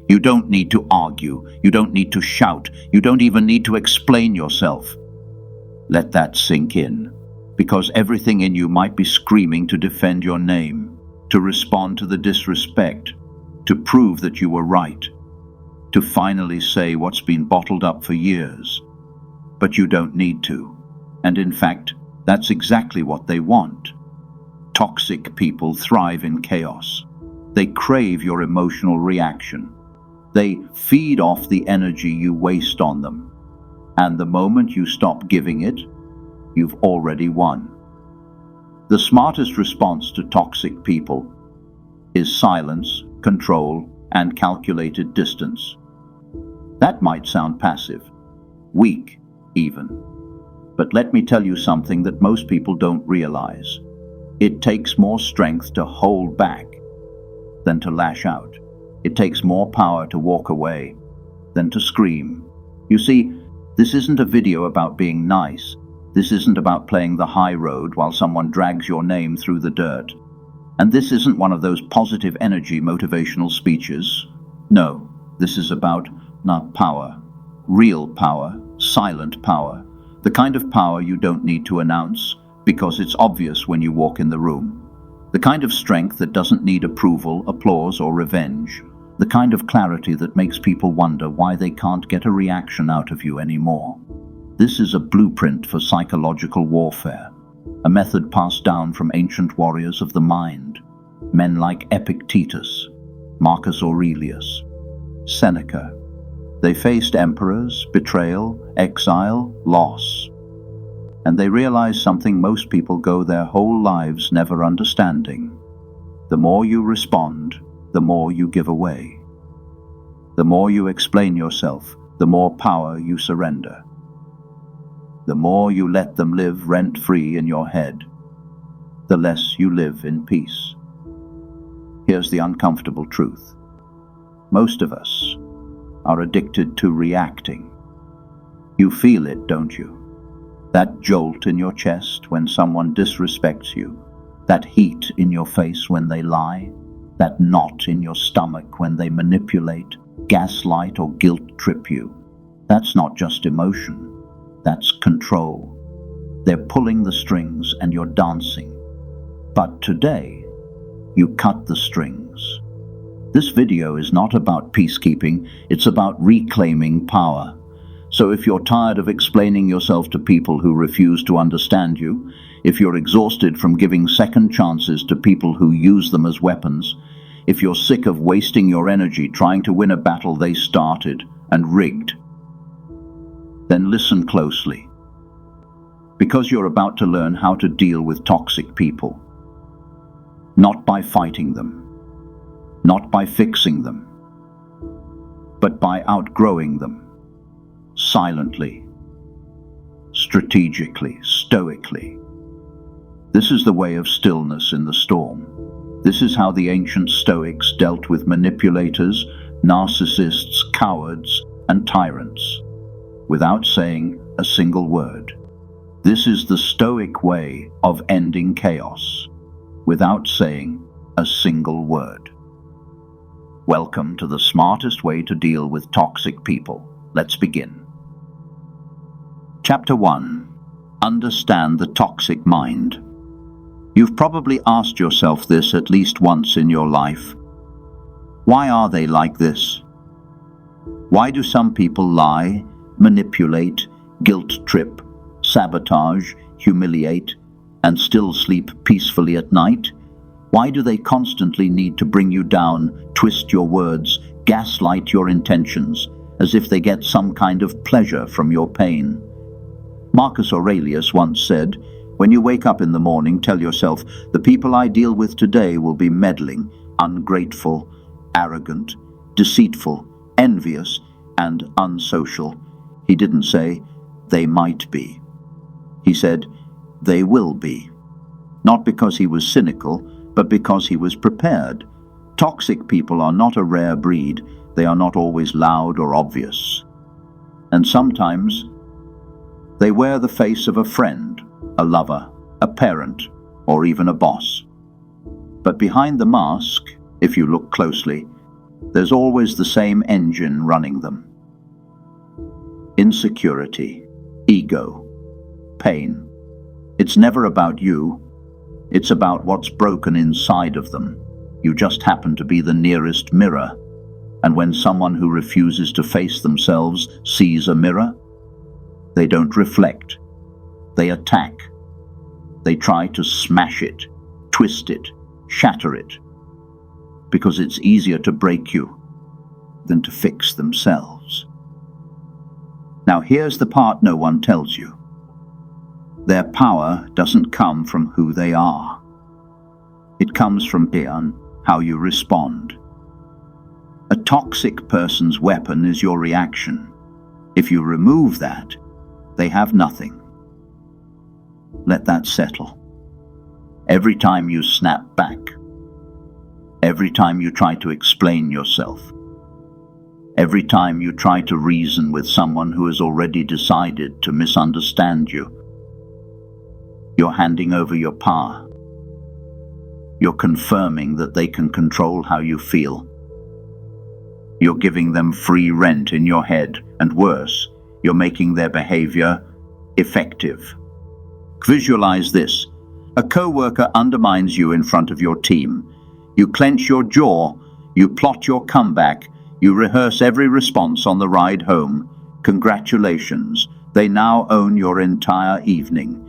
You don't need to argue. You don't need to shout. You don't even need to explain yourself. Let that sink in, because everything in you might be screaming to defend your name, to respond to the disrespect, to prove that you were right, to finally say what's been bottled up for years. But you don't need to. And in fact, that's exactly what they want. Toxic people thrive in chaos. They crave your emotional reaction. They feed off the energy you waste on them. And the moment you stop giving it, you've already won. The smartest response to toxic people is silence, control, and calculated distance. That might sound passive, weak even. But let me tell you something that most people don't realize. It takes more strength to hold back than to lash out. It takes more power to walk away than to scream. You see, this isn't a video about being nice. This isn't about playing the high road while someone drags your name through the dirt. And this isn't one of those positive energy motivational speeches. No, this is about power. Real power, silent power. The kind of power you don't need to announce because it's obvious when you walk in the room. The kind of strength that doesn't need approval, applause, or revenge. The kind of clarity that makes people wonder why they can't get a reaction out of you anymore. This is a blueprint for psychological warfare, a method passed down from ancient warriors of the mind, men like Epictetus, Marcus Aurelius, Seneca. They faced emperors, betrayal, exile, loss. And they realized something most people go their whole lives never understanding. The more you respond, the more you give away. The more you explain yourself, the more power you surrender. The more you let them live rent-free in your head, the less you live in peace. Here's the uncomfortable truth. Most of us are addicted to reacting. You feel it, don't you? That jolt in your chest when someone disrespects you, that heat in your face when they lie, that knot in your stomach when they manipulate, gaslight, or guilt trip you. That's not just emotion, that's control. They're pulling the strings and you're dancing. But today, you cut the strings. This video is not about peacekeeping, it's about reclaiming power. So if you're tired of explaining yourself to people who refuse to understand you, if you're exhausted from giving second chances to people who use them as weapons, if you're sick of wasting your energy trying to win a battle they started and rigged, then listen closely. Because you're about to learn how to deal with toxic people. Not by fighting them, not by fixing them, but by outgrowing them. Silently, strategically, stoically. This is the way of stillness in the storm. This is how the ancient Stoics dealt with manipulators, narcissists, cowards, and tyrants, without saying a single word. This is the Stoic way of ending chaos, without saying a single word. Welcome to the smartest way to deal with toxic people. Let's begin. Chapter 1. Understand the toxic mind. You've probably asked yourself this at least once in your life. Why are they like this? Why do some people lie, manipulate, guilt trip, sabotage, humiliate, and still sleep peacefully at night? Why do they constantly need to bring you down, twist your words, gaslight your intentions, as if they get some kind of pleasure from your pain? Marcus Aurelius once said, "When you wake up in the morning, tell yourself, the people I deal with today will be meddling, ungrateful, arrogant, deceitful, envious, and unsocial." He didn't say, "they might be." He said, "they will be." Not because he was cynical, but because he was prepared. Toxic people are not a rare breed. They are not always loud or obvious. And sometimes they wear the face of a friend, a lover, a parent, or even a boss. But behind the mask, if you look closely, There's always the same engine running them. Insecurity, ego, pain. It's never about you. It's about what's broken inside of them. You just happen to be the nearest mirror. And when someone who refuses to face themselves sees a mirror, they don't reflect. They attack. They try to smash it, twist it, shatter it. Because it's easier to break you than to fix themselves. Now here's the part no one tells you. Their power doesn't come from who they are. It comes from how you respond. A toxic person's weapon is your reaction. If you remove that, they have nothing. Let that settle. Every time you snap back, every time you try to explain yourself, every time you try to reason with someone who has already decided to misunderstand you, you're handing over your power. You're confirming that they can control how you feel. You're giving them free rent in your head, and worse, you're making their behavior effective. Visualize this. A coworker undermines you in front of your team. You clench your jaw, you plot your comeback, you rehearse every response on the ride home. Congratulations, they now own your entire evening.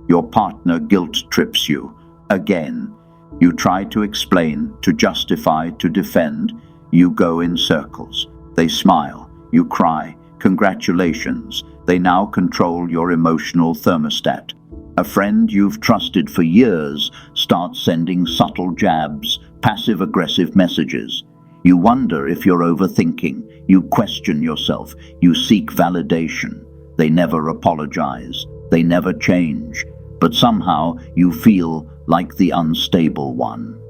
Your partner guilt trips you. Again, you try to explain, to justify, to defend. You go in circles. They smile. You cry. Congratulations. They now control your emotional thermostat. A friend you've trusted for years starts sending subtle jabs, passive-aggressive messages. You wonder if you're overthinking. You question yourself. You seek validation. They never apologize. They never change. But somehow you feel like the unstable one.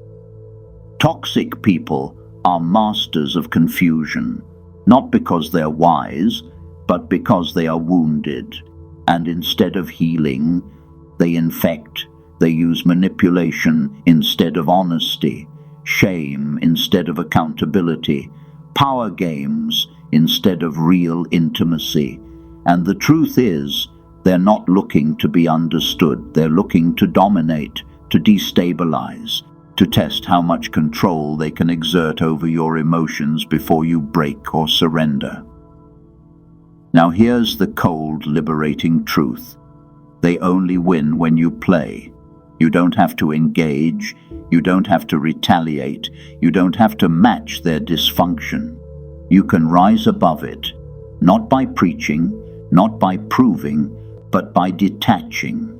Toxic people are masters of confusion, not because they're wise, but because they are wounded. And instead of healing, they infect. They use manipulation instead of honesty, shame instead of accountability, power games instead of real intimacy. And the truth is, they're not looking to be understood. They're looking to dominate, to destabilize, to test how much control they can exert over your emotions before you break or surrender. Now here's the cold, liberating truth. They only win when you play. You don't have to engage. You don't have to retaliate. You don't have to match their dysfunction. You can rise above it, not by preaching, not by proving, but by detaching.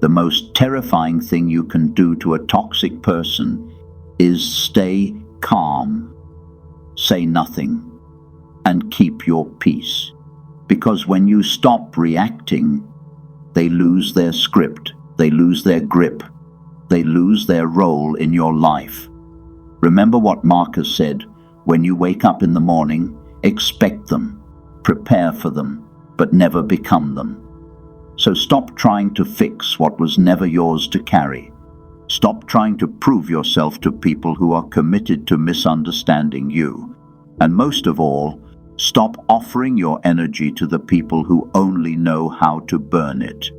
The most terrifying thing you can do to a toxic person is stay calm, say nothing, and keep your peace. Because when you stop reacting, they lose their script, they lose their grip, they lose their role in your life. Remember what Marcus said, when you wake up in the morning, expect them, prepare for them, but never become them. So stop trying to fix what was never yours to carry. Stop trying to prove yourself to people who are committed to misunderstanding you. And most of all, stop offering your energy to the people who only know how to burn it.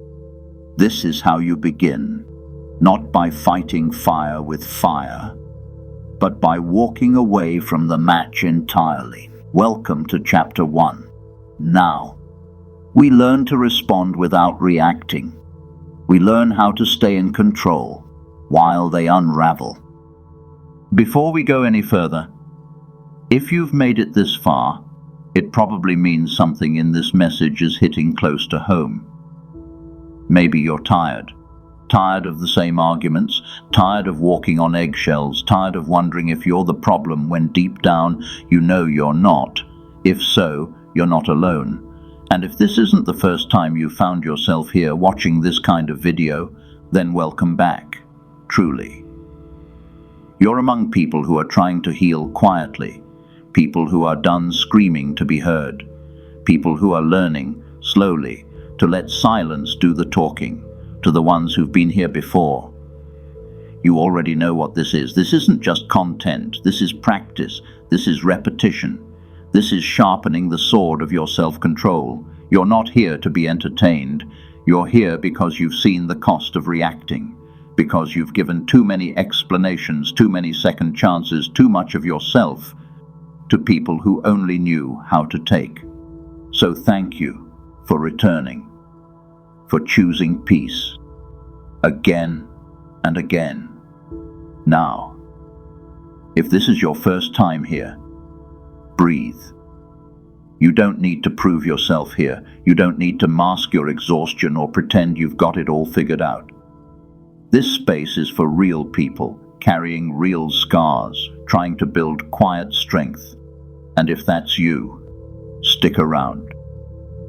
This is how you begin, not by fighting fire with fire, but by walking away from the match entirely. Welcome to Chapter 1. Now, we learn to respond without reacting. We learn how to stay in control while they unravel. Before we go any further, if you've made it this far, it probably means something in this message is hitting close to home. Maybe you're tired. Tired of the same arguments, tired of walking on eggshells, tired of wondering if you're the problem when deep down you know you're not. If so, you're not alone. And if this isn't the first time you found yourself here watching this kind of video, then welcome back, truly. You're among people who are trying to heal quietly, people who are done screaming to be heard, people who are learning, slowly, to let silence do the talking, to the ones who've been here before. You already know what this is. This isn't just content. This is practice. This is repetition. This is sharpening the sword of your self-control. You're not here to be entertained. You're here because you've seen the cost of reacting, because you've given too many explanations, too many second chances, too much of yourself to people who only knew how to take. So thank you for returning, for choosing peace again and again. Now, if this is your first time here, breathe. You don't need to prove yourself here. You don't need to mask your exhaustion or pretend you've got it all figured out. This space is for real people, carrying real scars, trying to build quiet strength. And if that's you, stick around.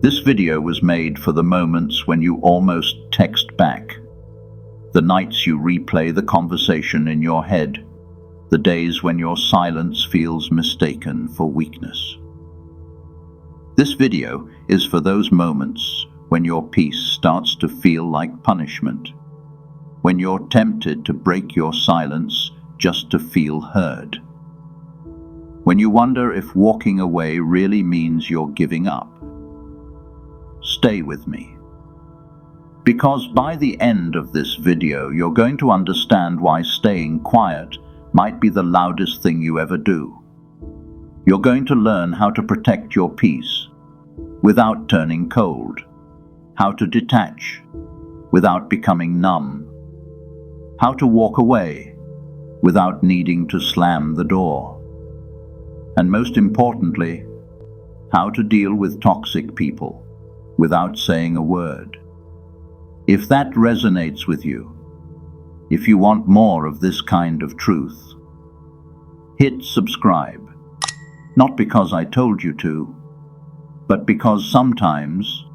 This video was made for the moments when you almost text back, the nights you replay the conversation in your head, the days when your silence feels mistaken for weakness. This video is for those moments when your peace starts to feel like punishment, when you're tempted to break your silence just to feel heard, when you wonder if walking away really means you're giving up. Stay with me, because by the end of this video you're going to understand why staying quiet might be the loudest thing you ever do. You're going to learn how to protect your peace without turning cold, how to detach without becoming numb, how to walk away without needing to slam the door, and most importantly, how to deal with toxic people without saying a word. If that resonates with you, if you want more of this kind of truth, hit subscribe, not because I told you to, but because sometimes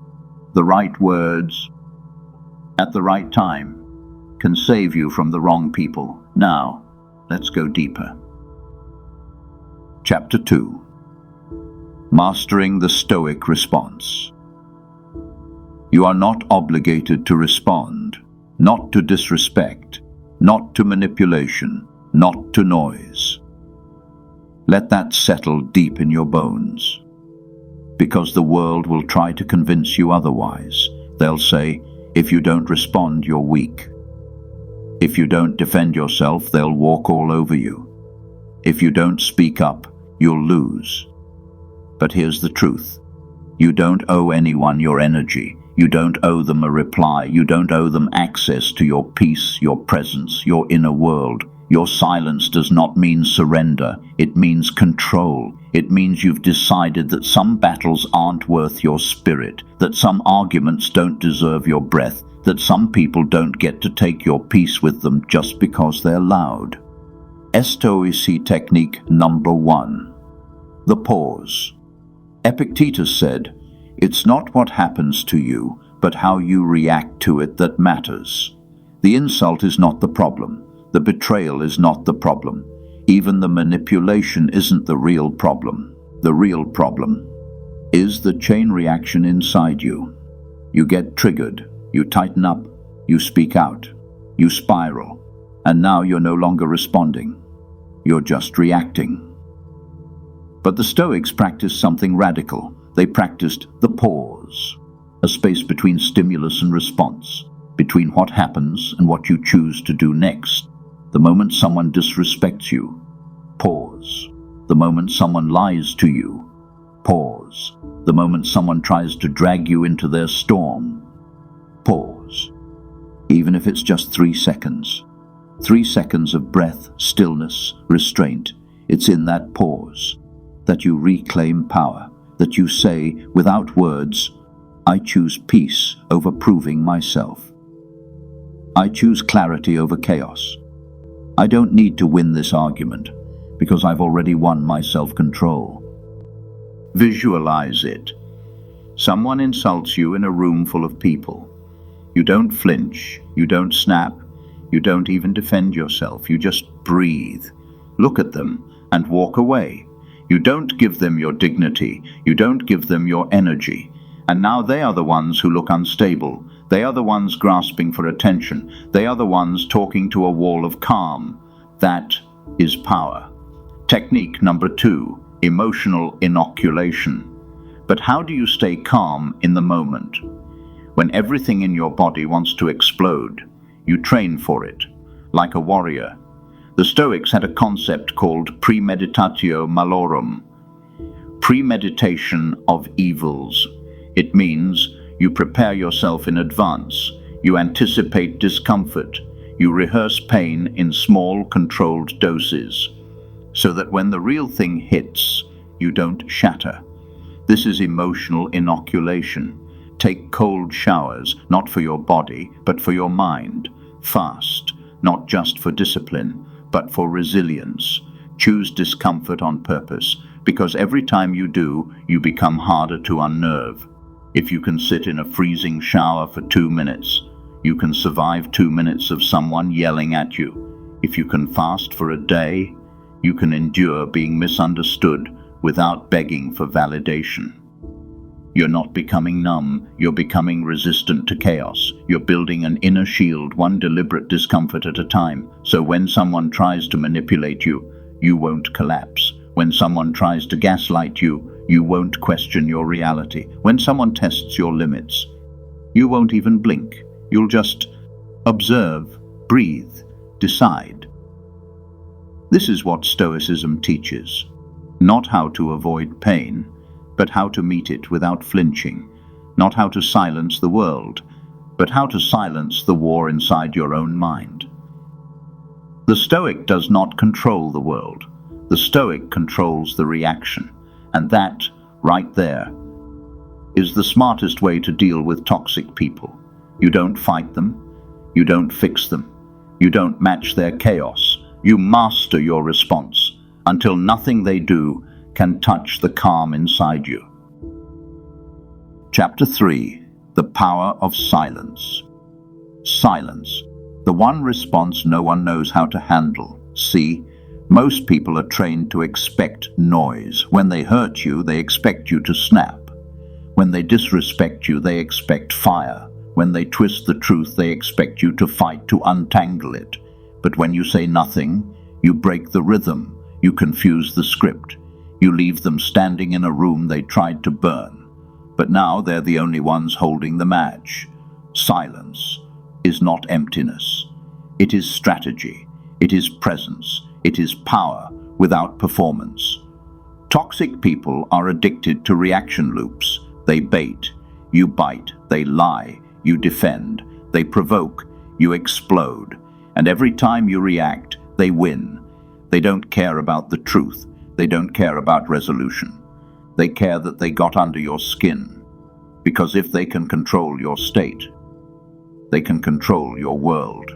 the right words at the right time can save you from the wrong people. Now, let's go deeper. Chapter 2. Mastering the Stoic Response. You are not obligated to respond, not to disrespect, not to manipulation, not to noise. Let that settle deep in your bones, because the world will try to convince you otherwise. They'll say, if you don't respond, you're weak. If you don't defend yourself, they'll walk all over you. If you don't speak up, you'll lose. But here's the truth. You don't owe anyone your energy. You don't owe them a reply. You don't owe them access to your peace, your presence, your inner world. Your silence does not mean surrender. It means control. It means you've decided that some battles aren't worth your spirit, that some arguments don't deserve your breath, that some people don't get to take your peace with them just because they're loud. Stoic technique number 1. The pause. Epictetus said, "It's not what happens to you, but how you react to it that matters." The insult is not the problem. The betrayal is not the problem. Even the manipulation isn't the real problem. The real problem is the chain reaction inside you. You get triggered, you tighten up, you speak out, you spiral, and now you're no longer responding. You're just reacting. But the Stoics practiced something radical. They practiced the pause, a space between stimulus and response, between what happens and what you choose to do next. The moment someone disrespects you, pause. The moment someone lies to you, pause. The moment someone tries to drag you into their storm, pause. Even if it's just 3 seconds. 3 seconds of breath, stillness, restraint. It's in that pause that you reclaim power, that you say, without words, I choose peace over proving myself. I choose clarity over chaos. I don't need to win this argument, because I've already won my self-control. Visualize it. Someone insults you in a room full of people. You don't flinch, you don't snap, you don't even defend yourself. You just breathe, look at them, and walk away. You don't give them your dignity, you don't give them your energy. And now they are the ones who look unstable. They are the ones grasping for attention. They are the ones talking to a wall of calm. That is power. Technique number 2, emotional inoculation. But how do you stay calm in the moment? When everything in your body wants to explode, you train for it, like a warrior. The Stoics had a concept called premeditatio malorum, premeditation of evils. It means you prepare yourself in advance, you anticipate discomfort, you rehearse pain in small, controlled doses, so that when the real thing hits, you don't shatter. This is emotional inoculation. Take cold showers, not for your body, but for your mind. Fast, not just for discipline, but for resilience. Choose discomfort on purpose, because every time you do, you become harder to unnerve. If you can sit in a freezing shower for 2 minutes, you can survive 2 minutes of someone yelling at you. If you can fast for a day, you can endure being misunderstood without begging for validation. You're not becoming numb, you're becoming resistant to chaos. You're building an inner shield, one deliberate discomfort at a time. So when someone tries to manipulate you, you won't collapse. When someone tries to gaslight you, you won't question your reality. When someone tests your limits, you won't even blink. You'll just observe, breathe, decide. This is what Stoicism teaches. Not how to avoid pain, but how to meet it without flinching. Not how to silence the world, but how to silence the war inside your own mind. The Stoic does not control the world. The Stoic controls the reaction. And that, right there, is the smartest way to deal with toxic people. You don't fight them. You don't fix them. You don't match their chaos. You master your response until nothing they do can touch the calm inside you. Chapter 3. The Power of Silence. Silence. The one response no one knows how to handle. See, most people are trained to expect noise. When they hurt you, they expect you to snap. When they disrespect you, they expect fire. When they twist the truth, they expect you to fight to untangle it. But when you say nothing, you break the rhythm. You confuse the script. You leave them standing in a room they tried to burn. But now they're the only ones holding the match. Silence is not emptiness. It is strategy. It is presence. It is power without performance. Toxic people are addicted to reaction loops. They bait, you bite, they lie, you defend, they provoke, you explode. And every time you react, they win. They don't care about the truth. They don't care about resolution. They care that they got under your skin. Because if they can control your state, they can control your world.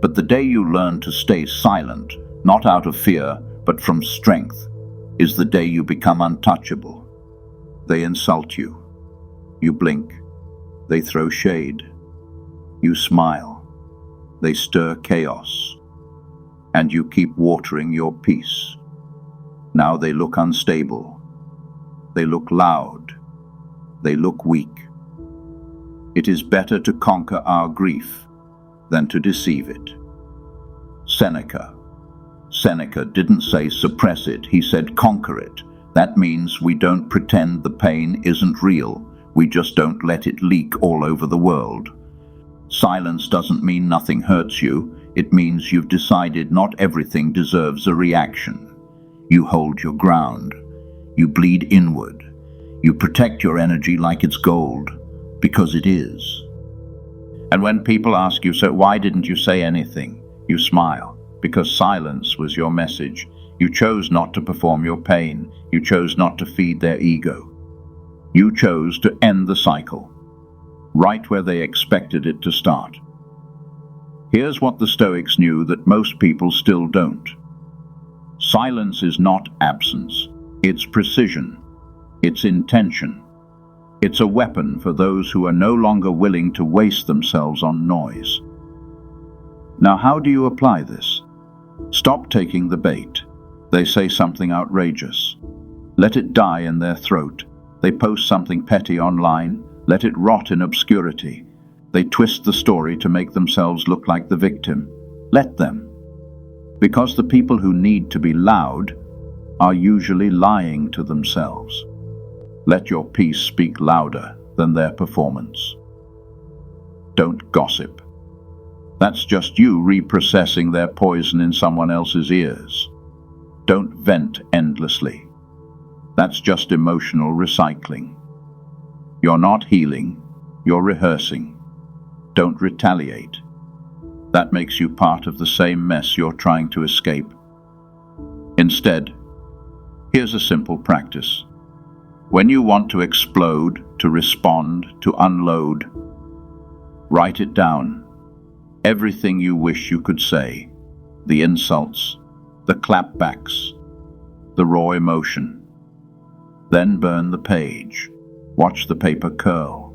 But the day you learn to stay silent, not out of fear, but from strength, is the day you become untouchable. They insult you. You blink. They throw shade. You smile. They stir chaos. And you keep watering your peace. Now they look unstable. They look loud. They look weak. It is better to conquer our grief than to deceive it. Seneca. Seneca didn't say suppress it, he said conquer it. That means we don't pretend the pain isn't real, we just don't let it leak all over the world. Silence doesn't mean nothing hurts you, it means you've decided not everything deserves a reaction. You hold your ground. You bleed inward. You protect your energy like it's gold, because it is. And when people ask you, so why didn't you say anything? You smile, because silence was your message. You chose not to perform your pain. You chose not to feed their ego. You chose to end the cycle, right where they expected it to start. Here's what the Stoics knew that most people still don't. Silence is not absence. It's precision. It's intention. It's a weapon for those who are no longer willing to waste themselves on noise. Now, how do you apply this? Stop taking the bait. They say something outrageous. Let it die in their throat. They post something petty online. Let it rot in obscurity. They twist the story to make themselves look like the victim. Let them. Because the people who need to be loud are usually lying to themselves. Let your peace speak louder than their performance. Don't gossip. That's just you reprocessing their poison in someone else's ears. Don't vent endlessly. That's just emotional recycling. You're not healing, you're rehearsing. Don't retaliate. That makes you part of the same mess you're trying to escape. Instead, here's a simple practice. When you want to explode, to respond, to unload, write it down. Everything you wish you could say. The insults, the clapbacks, the raw emotion. Then burn the page. Watch the paper curl.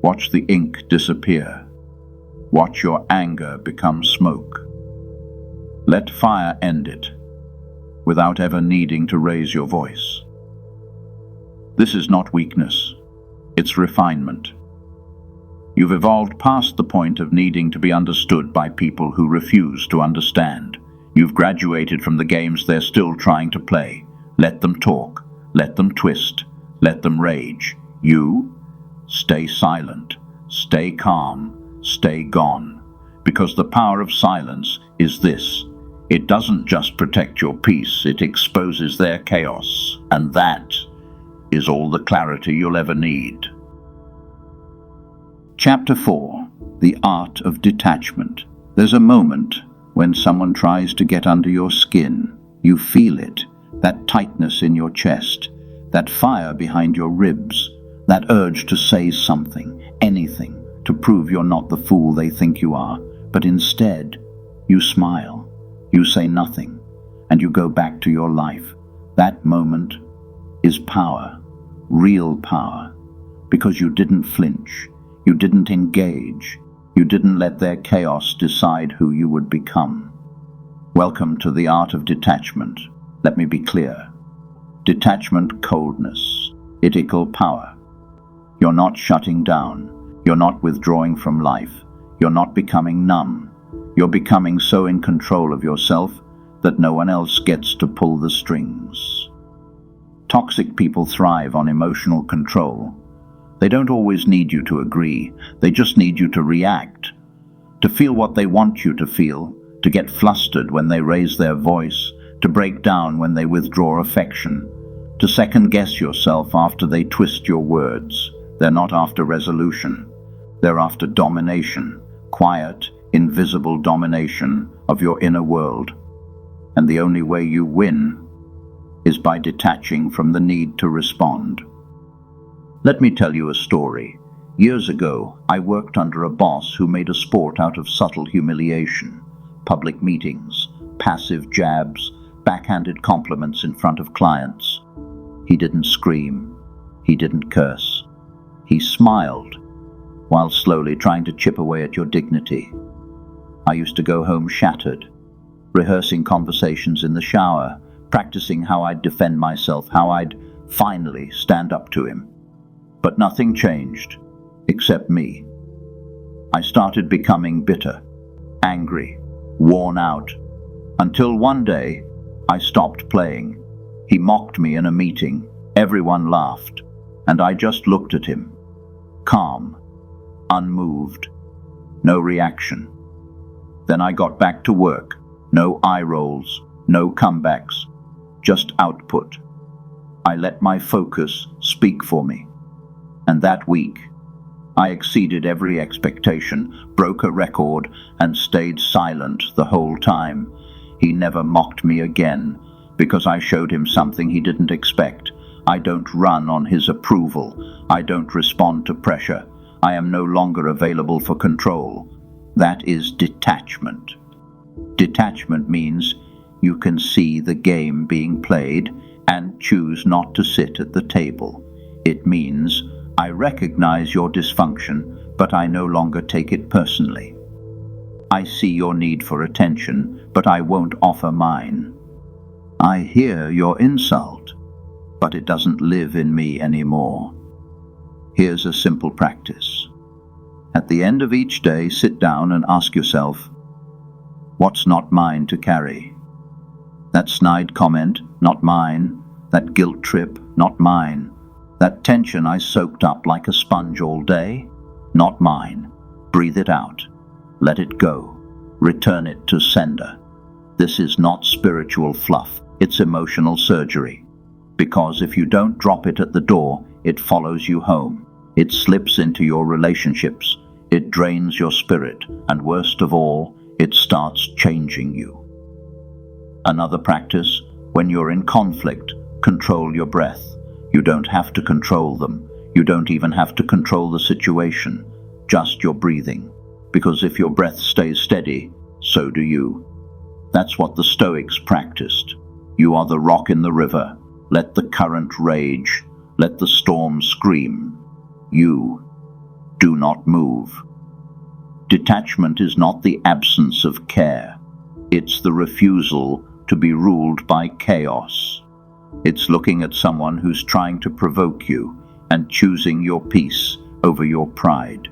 Watch the ink disappear. Watch your anger become smoke. Let fire end it, without ever needing to raise your voice. This is not weakness, it's refinement. You've evolved past the point of needing to be understood by people who refuse to understand. You've graduated from the games they're still trying to play. Let them talk, let them twist, let them rage. You, stay silent, stay calm, stay gone. Because the power of silence is this. It doesn't just protect your peace, it exposes their chaos. And that is all the clarity you'll ever need. Chapter 4. The Art of Detachment. There's a moment when someone tries to get under your skin. You feel it, that tightness in your chest, that fire behind your ribs, that urge to say something, anything, to prove you're not the fool they think you are. But instead, you smile, you say nothing, and you go back to your life. That moment is power, real power, because you didn't flinch. You didn't engage. You didn't let their chaos decide who you would become. Welcome to the art of detachment. Let me be clear. Detachment, coldness. It equals power. You're not shutting down. You're not withdrawing from life. You're not becoming numb. You're becoming so in control of yourself that no one else gets to pull the strings. Toxic people thrive on emotional control. They don't always need you to agree. They just need you to react, to feel what they want you to feel, to get flustered when they raise their voice, to break down when they withdraw affection, to second-guess yourself after they twist your words. They're not after resolution. They're after domination, quiet, invisible domination of your inner world. And the only way you win is by detaching from the need to respond. Let me tell you a story. Years ago, I worked under a boss who made a sport out of subtle humiliation, public meetings, passive jabs, backhanded compliments in front of clients. He didn't scream. He didn't curse. He smiled, while slowly trying to chip away at your dignity. I used to go home shattered, rehearsing conversations in the shower, practicing how I'd defend myself, how I'd finally stand up to him. But nothing changed, except me. I started becoming bitter, angry, worn out, until one day I stopped playing. He mocked me in a meeting, everyone laughed, and I just looked at him, calm, unmoved, no reaction. Then I got back to work, no eye rolls, no comebacks, just output. I let my focus speak for me. And that week, I exceeded every expectation, broke a record, and stayed silent the whole time. He never mocked me again, because I showed him something he didn't expect. I don't run on his approval. I don't respond to pressure. I am no longer available for control. That is detachment. Detachment means you can see the game being played and choose not to sit at the table. It means I recognize your dysfunction, but I no longer take it personally. I see your need for attention, but I won't offer mine. I hear your insult, but it doesn't live in me anymore. Here's a simple practice. At the end of each day, sit down and ask yourself, what's not mine to carry? That snide comment, not mine. That guilt trip, not mine. That tension I soaked up like a sponge all day, not mine. Breathe it out. Let it go. Return it to sender. This is not spiritual fluff, it's emotional surgery. Because if you don't drop it at the door, it follows you home. It slips into your relationships. It drains your spirit. And worst of all, it starts changing you. Another practice, when you're in conflict, control your breath. You don't have to control them. You don't even have to control the situation. Just your breathing. Because if your breath stays steady, so do you. That's what the Stoics practiced. You are the rock in the river. Let the current rage. Let the storm scream. You do not move. Detachment is not the absence of care. It's the refusal to be ruled by chaos. It's looking at someone who's trying to provoke you and choosing your peace over your pride.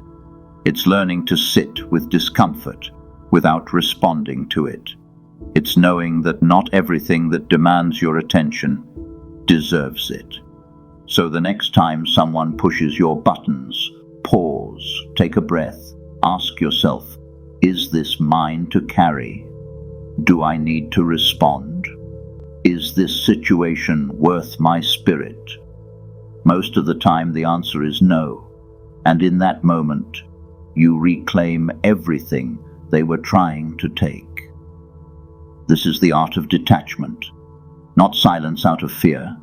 It's learning to sit with discomfort without responding to it. It's knowing that not everything that demands your attention deserves it. So the next time someone pushes your buttons, pause, take a breath, ask yourself, is this mine to carry? Do I need to respond? Is this situation worth my spirit? Most of the time the answer is no, and in that moment you reclaim everything they were trying to take. This is the art of detachment, not silence out of fear,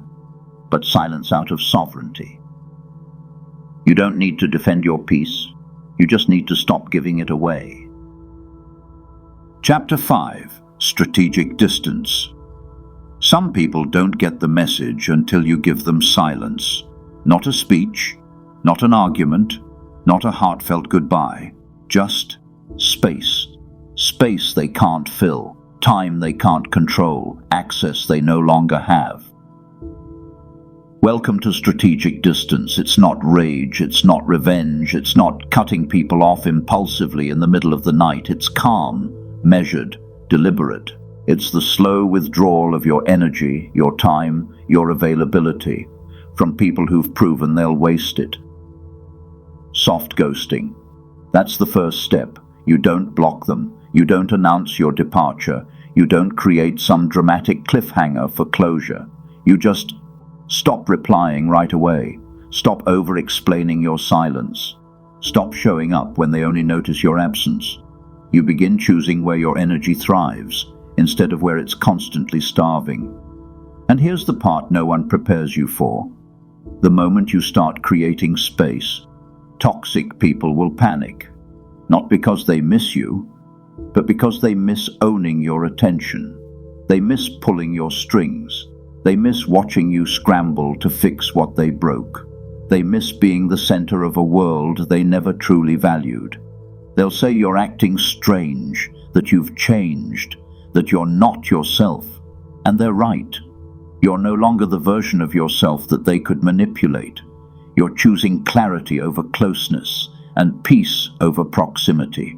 but silence out of sovereignty. You don't need to defend your peace, you just need to stop giving it away. Chapter 5: Strategic Distance. Some people don't get the message until you give them silence. Not a speech, not an argument, not a heartfelt goodbye, just space. Space they can't fill, time they can't control, access they no longer have. Welcome to strategic distance. It's not rage, it's not revenge, it's not cutting people off impulsively in the middle of the night. It's calm, measured, deliberate. It's the slow withdrawal of your energy, your time, your availability from people who've proven they'll waste it. Soft ghosting. That's the first step. You don't block them. You don't announce your departure. You don't create some dramatic cliffhanger for closure. You just stop replying right away. Stop over-explaining your silence. Stop showing up when they only notice your absence. You begin choosing where your energy thrives, instead of where it's constantly starving. And here's the part no one prepares you for. The moment you start creating space, toxic people will panic. Not because they miss you, but because they miss owning your attention. They miss pulling your strings. They miss watching you scramble to fix what they broke. They miss being the center of a world they never truly valued. They'll say you're acting strange, that you've changed, that you're not yourself. And they're right. You're no longer the version of yourself that they could manipulate. You're choosing clarity over closeness and peace over proximity.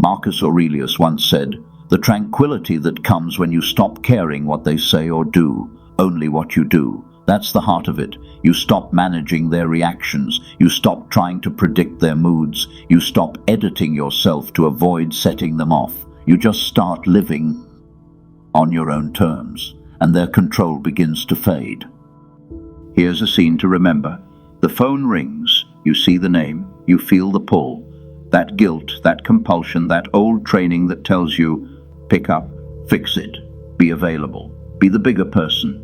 Marcus Aurelius once said, "The tranquility that comes when you stop caring what they say or do, only what you do. That's the heart of it. You stop managing their reactions. You stop trying to predict their moods. You stop editing yourself to avoid setting them off. You just start living on your own terms, and their control begins to fade." Here's a scene to remember. The phone rings. You see the name. You feel the pull. That guilt, that compulsion, that old training that tells you, pick up, fix it, be available, be the bigger person.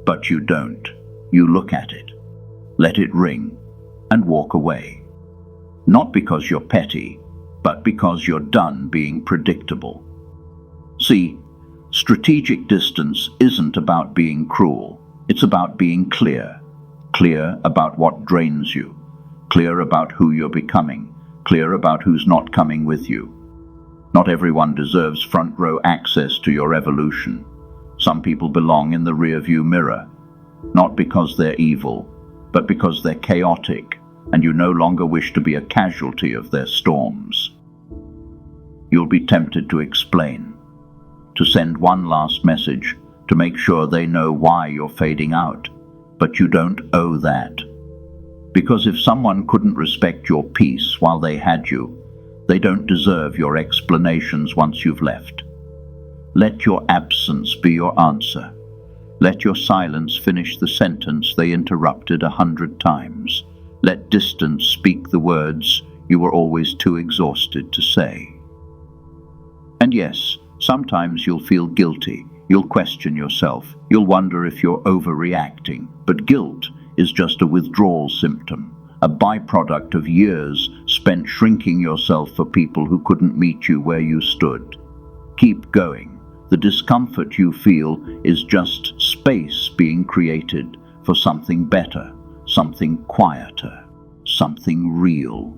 But you don't. You look at it, let it ring, and walk away. Not because you're petty, but because you're done being predictable. See, strategic distance isn't about being cruel. It's about being clear. Clear about what drains you. Clear about who you're becoming. Clear about who's not coming with you. Not everyone deserves front row access to your evolution. Some people belong in the rearview mirror, not because they're evil, but because they're chaotic, and you no longer wish to be a casualty of their storms. You'll be tempted to explain, to send one last message, to make sure they know why you're fading out, but you don't owe that. Because if someone couldn't respect your peace while they had you, they don't deserve your explanations once you've left. Let your absence be your answer. Let your silence finish the sentence they interrupted 100 times. Let distance speak the words you were always too exhausted to say. And yes, sometimes you'll feel guilty. You'll question yourself. You'll wonder if you're overreacting. But guilt is just a withdrawal symptom, a byproduct of years spent shrinking yourself for people who couldn't meet you where you stood. Keep going. The discomfort you feel is just space being created for something better, something quieter, something real.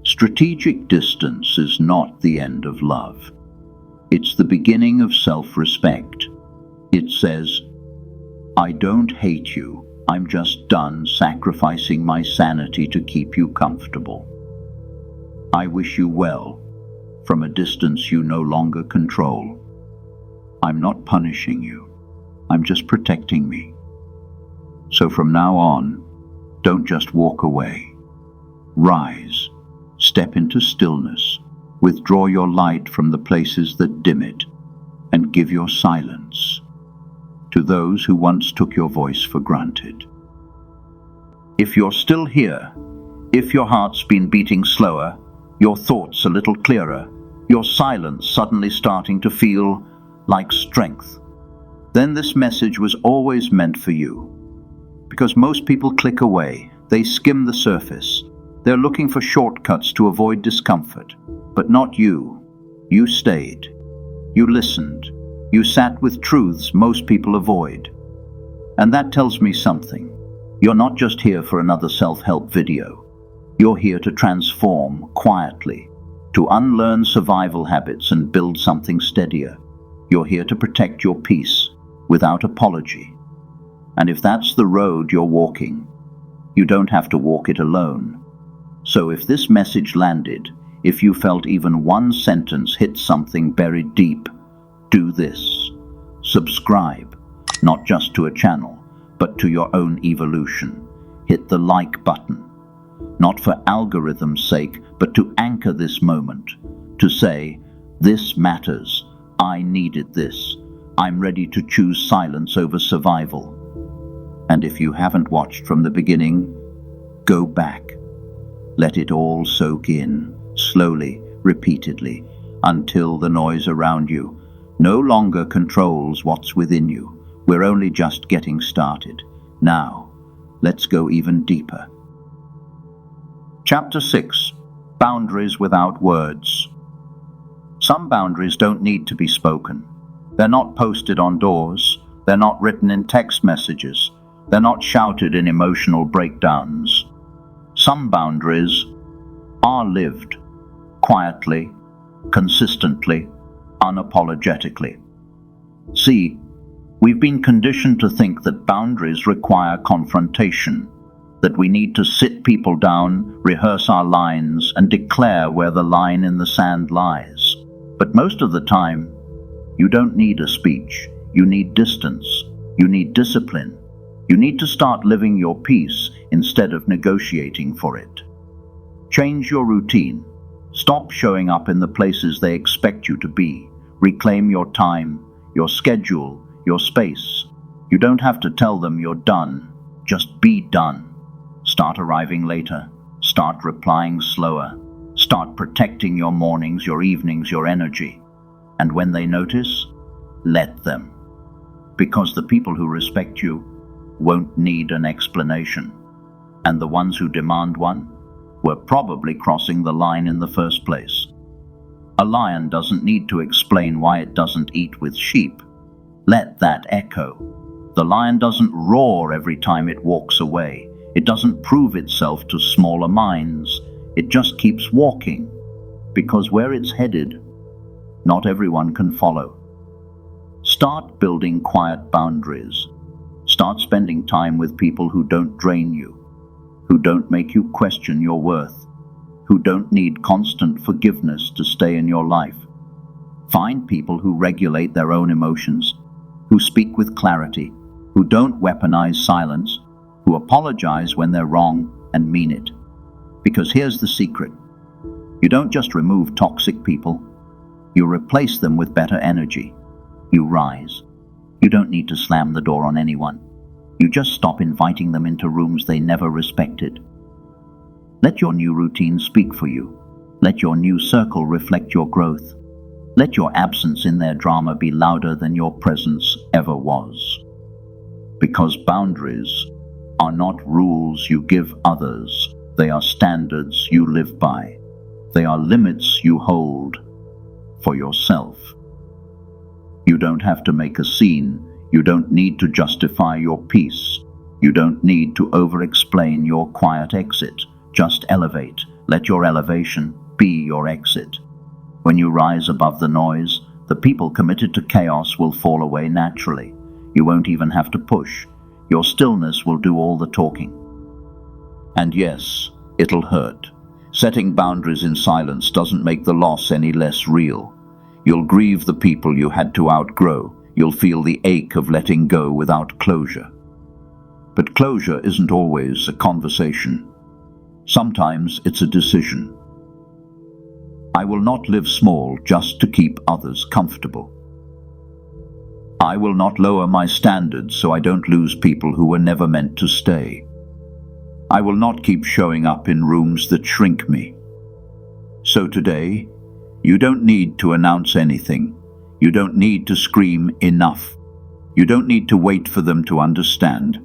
Strategic distance is not the end of love. It's the beginning of self-respect. It says, I don't hate you. I'm just done sacrificing my sanity to keep you comfortable. I wish you well from a distance you no longer control. I'm not punishing you. I'm just protecting me. So from now on, don't just walk away. Rise, step into stillness, withdraw your light from the places that dim it, and give your silence to those who once took your voice for granted. If you're still here, if your heart's been beating slower, your thoughts a little clearer, your silence suddenly starting to feel like strength, then this message was always meant for you. Because most people click away, they skim the surface, they're looking for shortcuts to avoid discomfort. But not you. You stayed. You listened. You sat with truths most people avoid. And that tells me something. You're not just here for another self-help video. You're here to transform quietly, to unlearn survival habits and build something steadier. You're here to protect your peace without apology. And if that's the road you're walking, you don't have to walk it alone. So if this message landed, if you felt even one sentence hit something buried deep, do this. Subscribe, not just to a channel, but to your own evolution. Hit the like button, not for algorithm's sake, but to anchor this moment, to say, this matters, I needed this, I'm ready to choose silence over survival. And if you haven't watched from the beginning, go back. Let it all soak in, slowly, repeatedly, until the noise around you no longer controls what's within you. We're only just getting started. Now, let's go even deeper. Chapter 6. Boundaries without words. Some boundaries don't need to be spoken. They're not posted on doors. They're not written in text messages. They're not shouted in emotional breakdowns. Some boundaries are lived quietly, consistently, unapologetically. See, we've been conditioned to think that boundaries require confrontation, that we need to sit people down, rehearse our lines, and declare where the line in the sand lies. But most of the time, you don't need a speech. You need distance. You need discipline. You need to start living your peace instead of negotiating for it. Change your routine. Stop showing up in the places they expect you to be. Reclaim your time, your schedule, your space. You don't have to tell them you're done. Just be done. Start arriving later. Start replying slower. Start protecting your mornings, your evenings, your energy. And when they notice, let them. Because the people who respect you won't need an explanation. And the ones who demand one were probably crossing the line in the first place. A lion doesn't need to explain why it doesn't eat with sheep. Let that echo. The lion doesn't roar every time it walks away. It doesn't prove itself to smaller minds. It just keeps walking. Because where it's headed, not everyone can follow. Start building quiet boundaries. Start spending time with people who don't drain you, who don't make you question your worth, who don't need constant forgiveness to stay in your life. Find people who regulate their own emotions, who speak with clarity, who don't weaponize silence, who apologize when they're wrong and mean it. Because here's the secret. You don't just remove toxic people, you replace them with better energy. You rise. You don't need to slam the door on anyone. You just stop inviting them into rooms they never respected. Let your new routine speak for you. Let your new circle reflect your growth. Let your absence in their drama be louder than your presence ever was. Because boundaries are not rules you give others. They are standards you live by. They are limits you hold for yourself. You don't have to make a scene. You don't need to justify your peace. You don't need to over-explain your quiet exit. Just elevate. Let your elevation be your exit. When you rise above the noise, the people committed to chaos will fall away naturally. You won't even have to push. Your stillness will do all the talking. And yes, it'll hurt. Setting boundaries in silence doesn't make the loss any less real. You'll grieve the people you had to outgrow. You'll feel the ache of letting go without closure. But closure isn't always a conversation. Sometimes it's a decision. I will not live small just to keep others comfortable. I will not lower my standards so I don't lose people who were never meant to stay. I will not keep showing up in rooms that shrink me. So today, you don't need to announce anything. You don't need to scream enough. You don't need to wait for them to understand.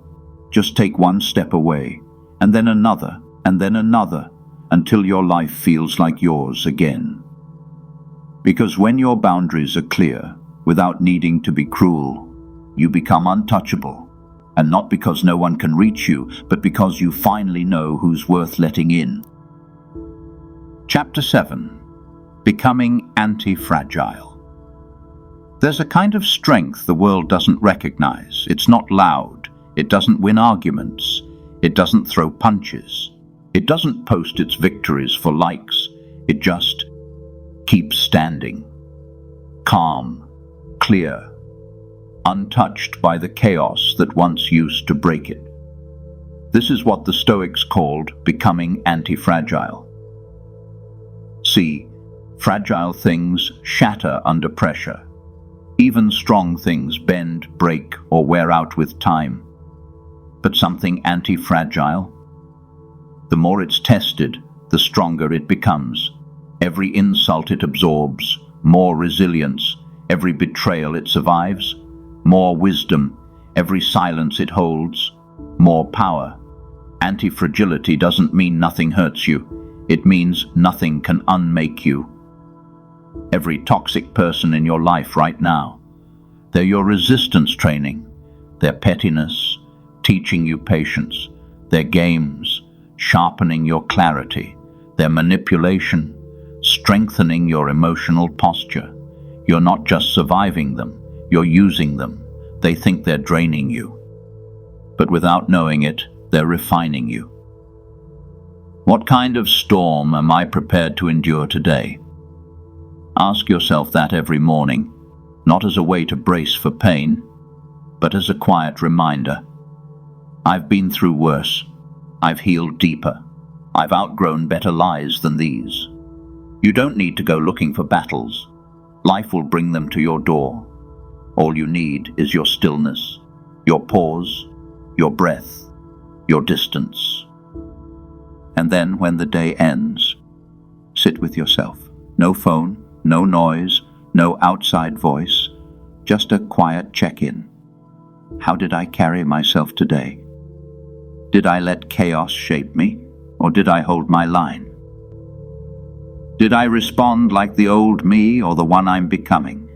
Just take one step away, and then another, until your life feels like yours again. Because when your boundaries are clear, without needing to be cruel, you become untouchable. And not because no one can reach you, but because you finally know who's worth letting in. Chapter 7. Becoming Anti-Fragile. There's a kind of strength the world doesn't recognize. It's not loud. It doesn't win arguments. It doesn't throw punches. It doesn't post its victories for likes. It just keeps standing. Calm, clear, untouched by the chaos that once used to break it. This is what the Stoics called becoming anti-fragile. See, fragile things shatter under pressure. Even strong things bend, break, or wear out with time. But something anti-fragile? The more it's tested, the stronger it becomes. Every insult it absorbs, more resilience. Every betrayal it survives, more wisdom. Every silence it holds, more power. Anti-fragility doesn't mean nothing hurts you. It means nothing can unmake you. Every toxic person in your life right now, they're your resistance training, their pettiness, teaching you patience, their games, sharpening your clarity, their manipulation, strengthening your emotional posture. You're not just surviving them, you're using them. They think they're draining you. But without knowing it, they're refining you. What kind of storm am I prepared to endure today? Ask yourself that every morning, not as a way to brace for pain, but as a quiet reminder. I've been through worse. I've healed deeper. I've outgrown better lies than these. You don't need to go looking for battles. Life will bring them to your door. All you need is your stillness, your pause, your breath, your distance. And then when the day ends, sit with yourself. No phone, no noise, no outside voice, just a quiet check-in. How did I carry myself today? Did I let chaos shape me, or did I hold my line? Did I respond like the old me or the one I'm becoming?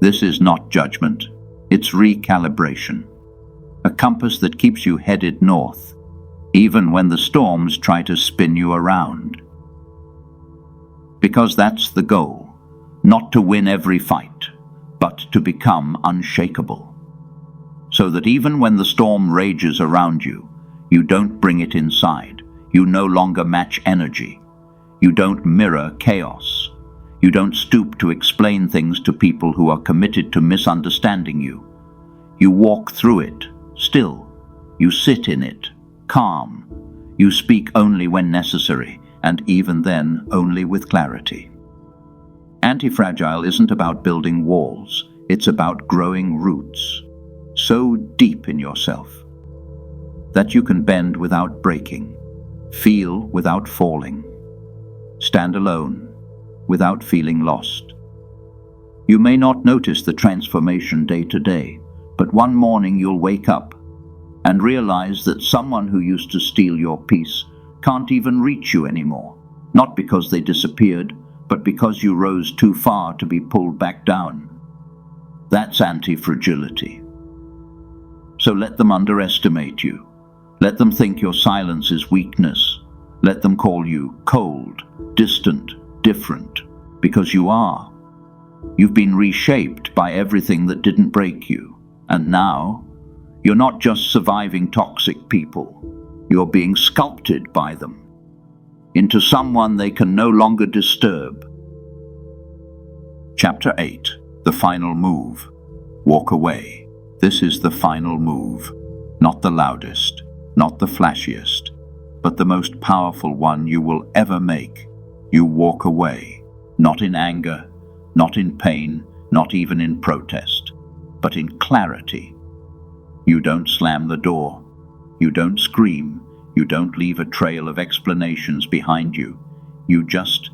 This is not judgment, it's recalibration. A compass that keeps you headed north, even when the storms try to spin you around. Because that's the goal, not to win every fight, but to become unshakable. So that even when the storm rages around you, You don't bring it inside. You no longer match energy. You don't mirror chaos. You don't stoop to explain things to people who are committed to misunderstanding you. You walk through it, still. You sit in it, calm. You speak only when necessary, and even then only with clarity. Antifragile isn't about building walls. It's about growing roots, so deep in yourself that you can bend without breaking, feel without falling, stand alone without feeling lost. You may not notice the transformation day to day, but one morning you'll wake up and realize that someone who used to steal your peace can't even reach you anymore, not because they disappeared, but because you rose too far to be pulled back down. That's anti-fragility. So let them underestimate you. Let them think your silence is weakness. Let them call you cold, distant, different, because you are. You've been reshaped by everything that didn't break you. And now, you're not just surviving toxic people. You're being sculpted by them into someone they can no longer disturb. Chapter 8. The final move. Walk away. This is the final move. Not the loudest, not the flashiest, but the most powerful one you will ever make. You walk away, not in anger, not in pain, not even in protest, but in clarity. You don't slam the door. You don't scream. You don't leave a trail of explanations behind you. You just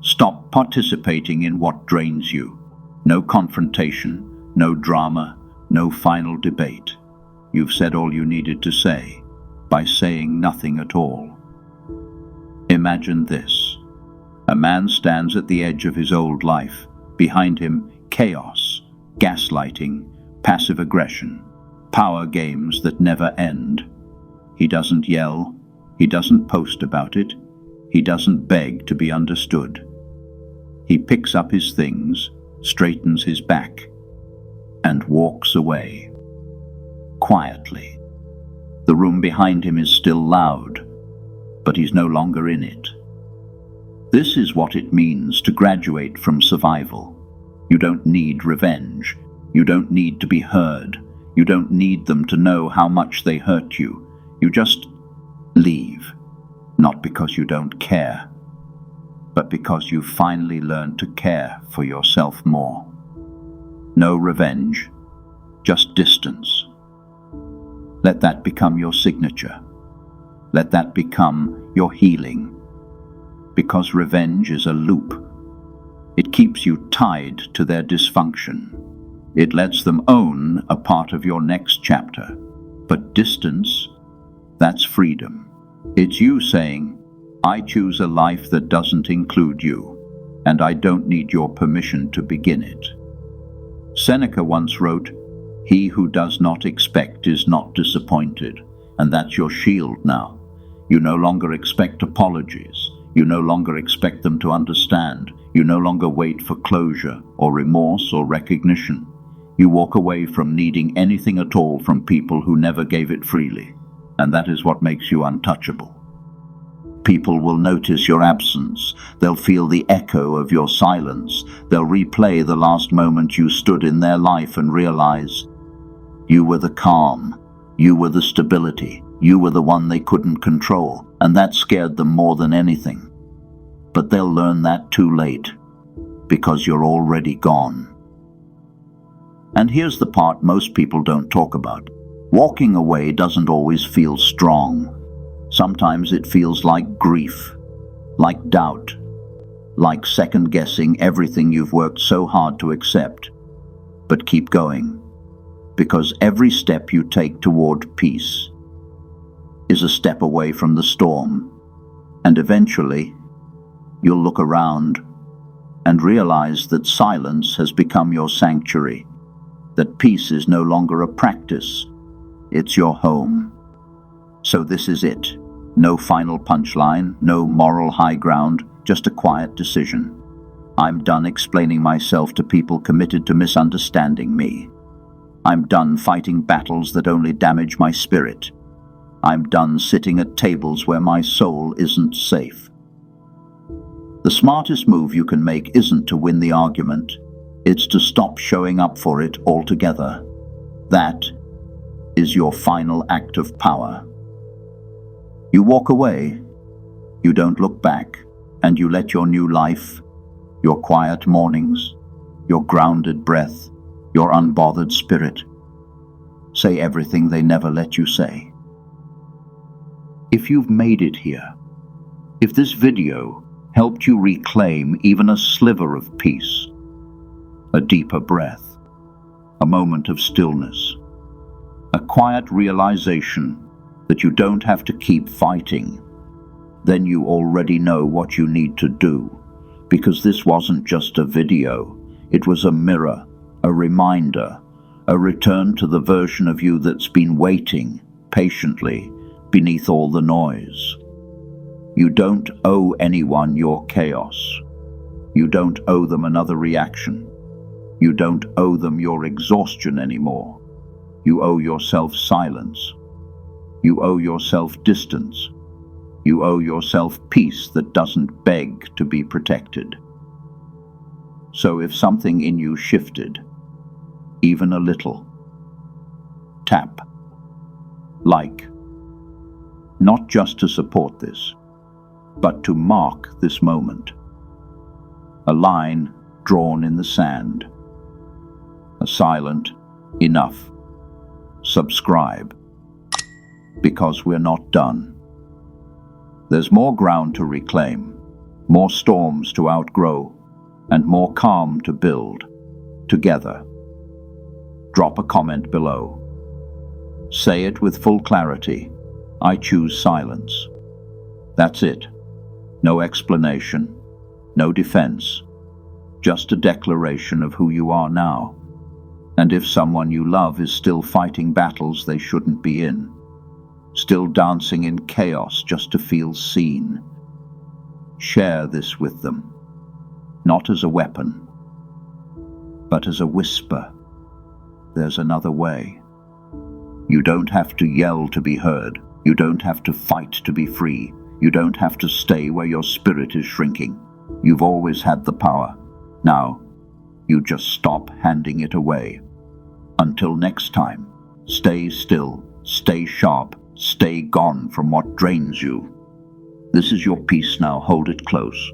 stop participating in what drains you. No confrontation, no drama, no final debate. You've said all you needed to say by saying nothing at all. Imagine this. A man stands at the edge of his old life. Behind him, chaos, gaslighting, passive aggression, power games that never end. He doesn't yell. He doesn't post about it. He doesn't beg to be understood. He picks up his things, straightens his back, and walks away. Quietly. The room behind him is still loud, but he's no longer in it. This is what it means to graduate from survival. You don't need revenge. You don't need to be heard. You don't need them to know how much they hurt you. You just leave, not because you don't care, but because you finally learned to care for yourself more. No revenge, just distance. Let that become your signature. Let that become your healing. Because revenge is a loop. It keeps you tied to their dysfunction. It lets them own a part of your next chapter. But distance, that's freedom. It's you saying, I choose a life that doesn't include you, and I don't need your permission to begin it. Seneca once wrote, "He who does not expect is not disappointed," and that's your shield now. You no longer expect apologies. You no longer expect them to understand. You no longer wait for closure or remorse or recognition. You walk away from needing anything at all from people who never gave it freely, and that is what makes you untouchable. People will notice your absence. They'll feel the echo of your silence. They'll replay the last moment you stood in their life and realize you were the calm, you were the stability, you were the one they couldn't control, and that scared them more than anything. But they'll learn that too late, because you're already gone. And here's the part most people don't talk about. Walking away doesn't always feel strong. Sometimes it feels like grief, like doubt, like second-guessing everything you've worked so hard to accept. But keep going, because every step you take toward peace is a step away from the storm, and eventually you'll look around and realize that silence has become your sanctuary, that peace is no longer a practice, it's your home. So this is it. No final punchline, no moral high ground, just a quiet decision. I'm done explaining myself to people committed to misunderstanding me. I'm done fighting battles that only damage my spirit. I'm done sitting at tables where my soul isn't safe. The smartest move you can make isn't to win the argument, it's to stop showing up for it altogether. That is your final act of power. You walk away, you don't look back, and you let your new life, your quiet mornings, your grounded breath, your unbothered spirit, say everything they never let you say. If you've made it here, if this video helped you reclaim even a sliver of peace, a deeper breath, a moment of stillness, a quiet realization that you don't have to keep fighting, then you already know what you need to do, because this wasn't just a video, it was a mirror, a reminder, a return to the version of you that's been waiting patiently beneath all the noise. You don't owe anyone your chaos. You don't owe them another reaction. You don't owe them your exhaustion anymore. You owe yourself silence. You owe yourself distance. You owe yourself peace that doesn't beg to be protected. So if something in you shifted, even a little, tap, like, not just to support this, but to mark this moment. A line drawn in the sand. A silent, enough. Subscribe. Because we're not done. There's more ground to reclaim, more storms to outgrow, and more calm to build, together. Drop a comment below. Say it with full clarity. I choose silence. That's it. No explanation, no defense, just a declaration of who you are now. And if someone you love is still fighting battles they shouldn't be in, still dancing in chaos just to feel seen, share this with them, not as a weapon, but as a whisper. There's another way. You don't have to yell to be heard. You don't have to fight to be free. You don't have to stay where your spirit is shrinking. You've always had the power. Now, you just stop handing it away. Until next time, stay still, stay sharp, stay gone from what drains you. This is your peace now. Hold it close.